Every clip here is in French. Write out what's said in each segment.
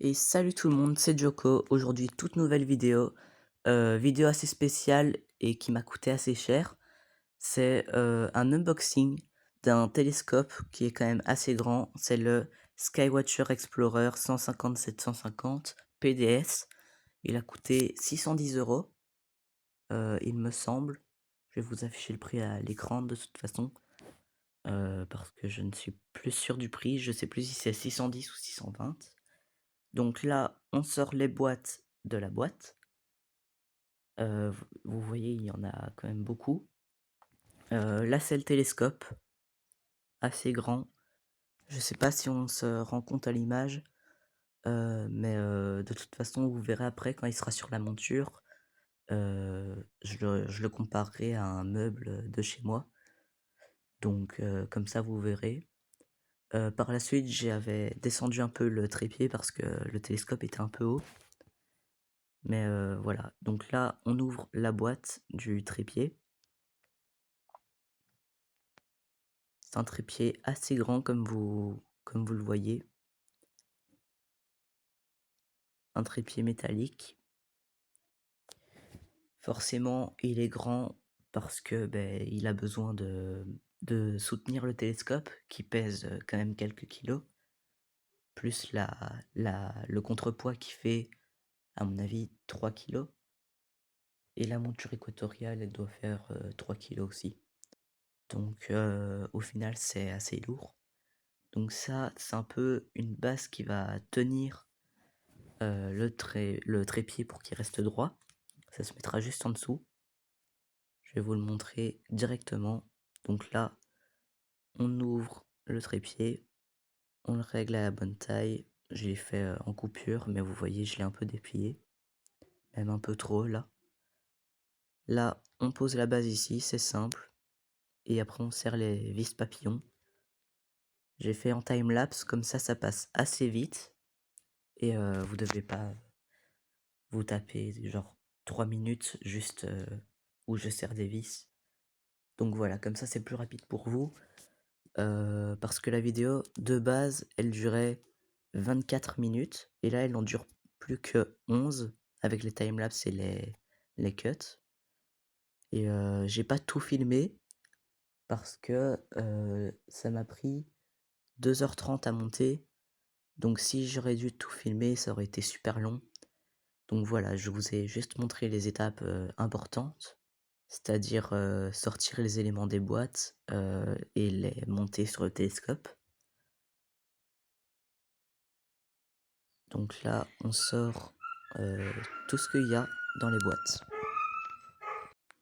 Et salut tout le monde, c'est Joko. Aujourd'hui, toute nouvelle vidéo. Vidéo assez spéciale et qui m'a coûté assez cher. C'est un unboxing d'un télescope qui est quand même assez grand. C'est le Skywatcher Explorer 150-750 PDS. Il a coûté 610 €, il me semble. Je vais vous afficher le prix à l'écran de toute façon. Parce que je ne suis plus sûr du prix. Je sais plus si c'est 610 ou 620. Donc là, on sort les boîtes de la boîte. Vous voyez, il y en a quand même beaucoup. Là, c'est le télescope, assez grand. Je sais pas si on se rend compte à l'image, mais de toute façon, vous verrez après quand il sera sur la monture. Je le comparerai à un meuble de chez moi. Donc comme ça, vous verrez. Par la suite, j'avais descendu un peu le trépied parce que le télescope était un peu haut. Mais voilà, donc là, on ouvre la boîte du trépied. C'est un trépied assez grand comme vous le voyez. Un trépied métallique. Forcément, il est grand parce que il a besoin de soutenir le télescope qui pèse quand même quelques kilos. Plus le contrepoids qui fait, à mon avis, 3 kilos. Et la monture équatoriale, elle doit faire 3 kilos aussi. Donc au final, c'est assez lourd. Donc ça, c'est un peu une base qui va tenir le trépied pour qu'il reste droit. Ça se mettra juste en dessous. Je vais vous le montrer directement. Donc là, on ouvre le trépied, on le règle à la bonne taille. Je l'ai fait en coupure, mais vous voyez, je l'ai un peu déplié. Même un peu trop là. Là, on pose la base ici, c'est simple. Et après, on serre les vis papillons. J'ai fait en time-lapse, comme ça passe assez vite. Et vous devez pas vous taper genre 3 minutes juste où je serre des vis. Donc voilà, comme ça c'est plus rapide pour vous. Parce que la vidéo de base, elle durait 24 minutes. Et là, elle en dure plus que 11 avec les timelapses et les cuts. Et j'ai pas tout filmé parce que ça m'a pris 2h30 à monter. Donc si j'aurais dû tout filmer, ça aurait été super long. Donc voilà, je vous ai juste montré les étapes importantes, c'est-à-dire sortir les éléments des boîtes et les monter sur le télescope. Donc là, on sort tout ce qu'il y a dans les boîtes.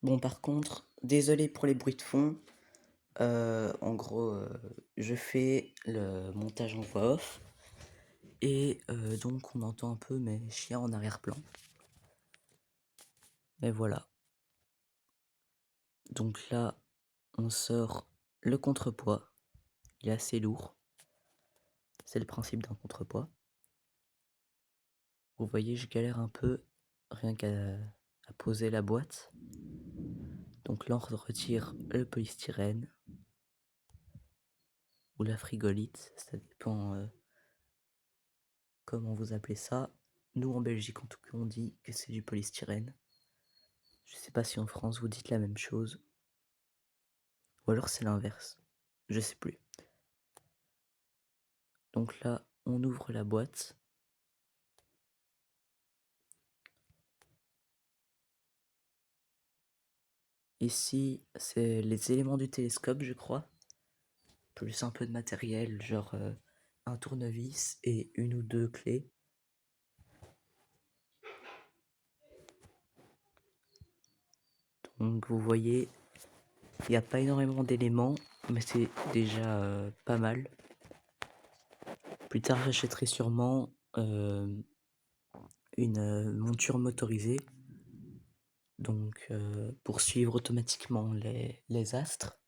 Bon, par contre, désolé pour les bruits de fond. En gros, je fais le montage en voix off. Et donc, on entend un peu mes chiens en arrière-plan. Et voilà. Donc là, on sort le contrepoids. Il est assez lourd. C'est le principe d'un contrepoids. Vous voyez, je galère un peu rien qu'à poser la boîte. Donc là, on retire le polystyrène ou la frigolite, ça dépend comment vous appelez ça. Nous, en Belgique, en tout cas, on dit que c'est du polystyrène. Je sais pas si en France vous dites la même chose. Ou alors c'est l'inverse. Je sais plus. Donc là, on ouvre la boîte. Ici, c'est les éléments du télescope, je crois. Plus un peu de matériel, genre un tournevis et une ou deux clés. Donc vous voyez, il n'y a pas énormément d'éléments, mais c'est déjà pas mal. Plus tard, j'achèterai sûrement une monture motorisée. Donc pour suivre automatiquement les astres.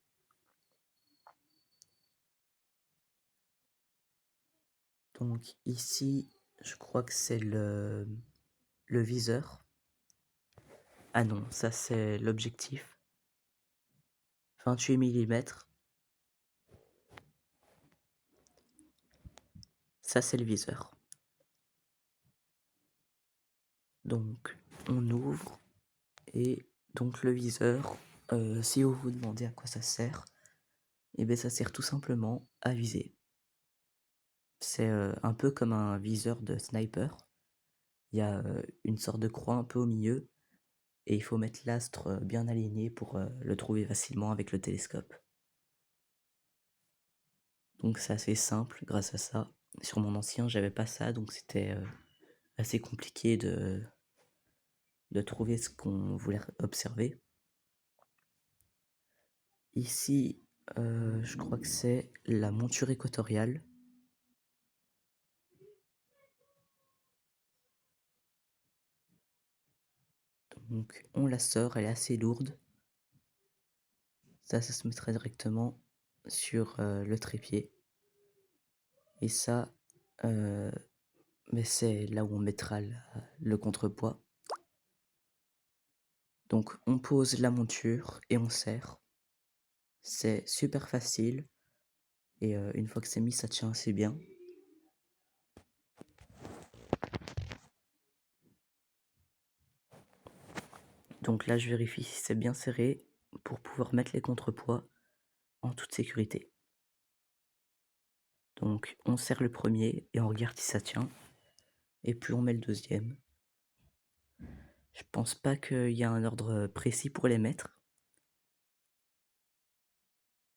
Donc ici, je crois que c'est le viseur. Ah non, ça c'est l'objectif. 28 mm. Ça c'est le viseur. Donc on ouvre et donc le viseur, si vous vous demandez à quoi ça sert, et bien ça sert tout simplement à viser. C'est, un peu comme un viseur de sniper. Il y a, une sorte de croix un peu au milieu et il faut mettre l'astre, bien aligné pour, le trouver facilement avec le télescope. Donc c'est assez simple grâce à ça. Sur mon ancien, j'avais pas ça, donc c'était, assez compliqué de trouver ce qu'on voulait observer. Ici, je crois que c'est la monture équatoriale. Donc on la sort, elle est assez lourde. Ça se mettrait directement sur, le trépied. Et ça, mais c'est là où on mettra le contrepoids. Donc on pose la monture et on serre. C'est super facile et une fois que c'est mis, ça tient assez bien. Donc là, je vérifie si c'est bien serré pour pouvoir mettre les contrepoids en toute sécurité. Donc on serre le premier et on regarde si ça tient. Et puis on met le deuxième. Je pense pas qu'il y a un ordre précis pour les mettre.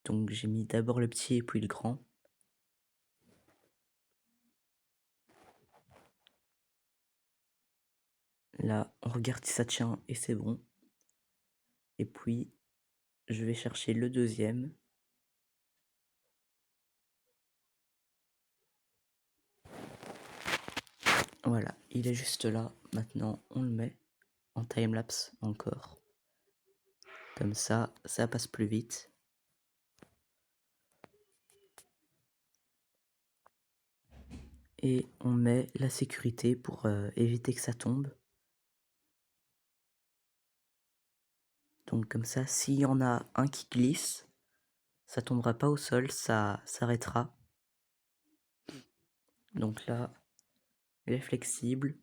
Donc j'ai mis d'abord le petit et puis le grand. Là, on regarde si ça tient et c'est bon. Et puis, je vais chercher le deuxième. Voilà, il est juste là. Maintenant, on le met en timelapse encore. Comme ça passe plus vite. Et on met la sécurité pour éviter que ça tombe. Donc comme ça, s'il y en a un qui glisse, ça tombera pas au sol, ça s'arrêtera. Donc là, elle est flexible.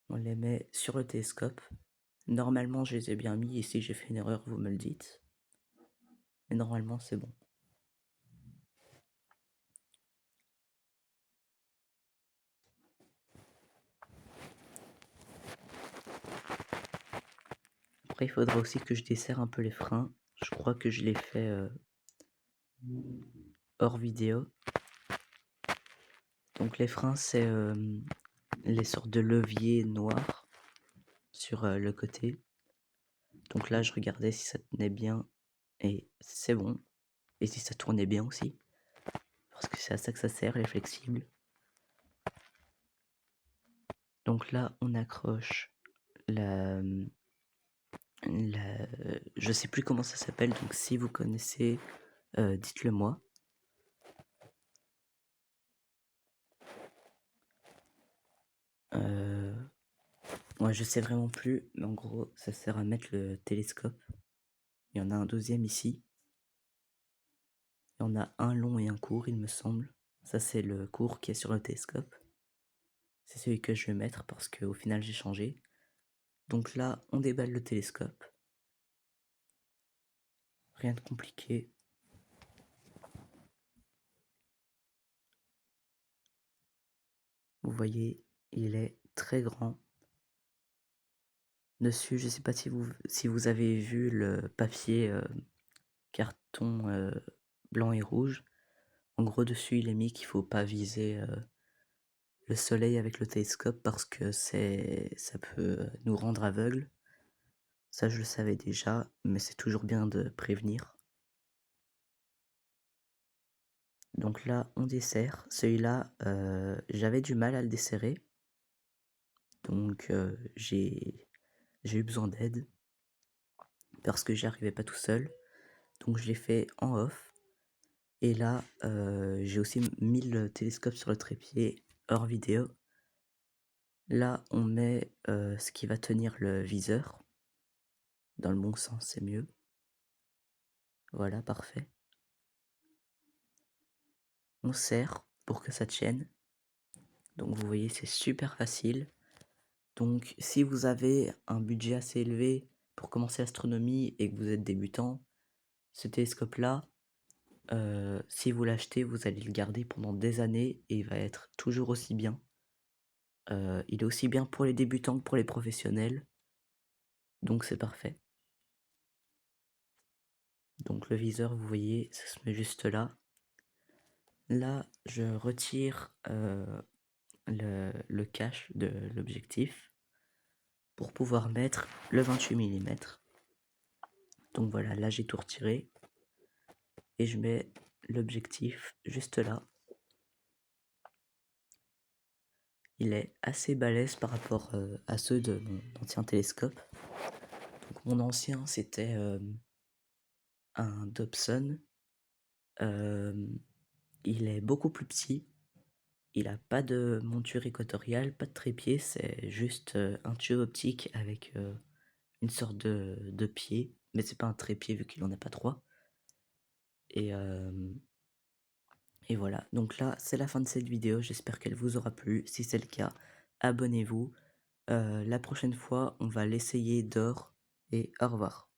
On les met sur le télescope. Normalement, je les ai bien mis et si j'ai fait une erreur, vous me le dites. Mais normalement, c'est bon. Après, il faudra aussi que je desserre un peu les freins. Je crois que je l'ai fait hors vidéo. Donc les freins, c'est les sortes de leviers noirs sur le côté. Donc là, je regardais si ça tenait bien et c'est bon. Et si ça tournait bien aussi. Parce que c'est à ça que ça sert, elle est flexible. Donc là, on accroche je sais plus comment ça s'appelle, donc si vous connaissez, dites-le moi. Ouais, je sais vraiment plus, mais en gros, ça sert à mettre le télescope. Il y en a un deuxième ici. Il y en a un long et un court, il me semble. Ça, c'est le court qui est sur le télescope. C'est celui que je vais mettre parce qu'au final, j'ai changé. Donc là, on déballe le télescope. Rien de compliqué. Vous voyez, il est très grand. Dessus, je sais pas si vous avez vu le papier carton blanc et rouge. En gros, dessus, il est mis qu'il faut pas viser le soleil avec le télescope parce que ça peut nous rendre aveugles. Ça, je le savais déjà, mais c'est toujours bien de prévenir. Donc là, on desserre. Celui-là, j'avais du mal à le desserrer. Donc j'ai eu besoin d'aide parce que j'y arrivais pas tout seul. Donc je l'ai fait en off. Et là, j'ai aussi mis le télescope sur le trépied hors vidéo. Là, on met ce qui va tenir le viseur. Dans le bon sens, c'est mieux. Voilà, parfait. On serre pour que ça tienne. Donc vous voyez, c'est super facile. Donc si vous avez un budget assez élevé pour commencer l'astronomie et que vous êtes débutant, ce télescope-là, si vous l'achetez, vous allez le garder pendant des années et il va être toujours aussi bien. Il est aussi bien pour les débutants que pour les professionnels, donc c'est parfait. Donc le viseur, vous voyez, ça se met juste là. Là, je retire le cache de l'objectif pour pouvoir mettre le 28 mm. Donc voilà, là j'ai tout retiré et je mets l'objectif juste là. Il est assez balèze par rapport à ceux de mon ancien télescope. Donc mon ancien, c'était un Dobson. Il est beaucoup plus petit. Il a pas de monture équatoriale, pas de trépied, c'est juste un tube optique avec une sorte de pied, mais c'est pas un trépied vu qu'il en a pas trois. Et, et voilà, donc là c'est la fin de cette vidéo, j'espère qu'elle vous aura plu. Si c'est le cas, abonnez-vous. La prochaine fois, on va l'essayer d'or et au revoir.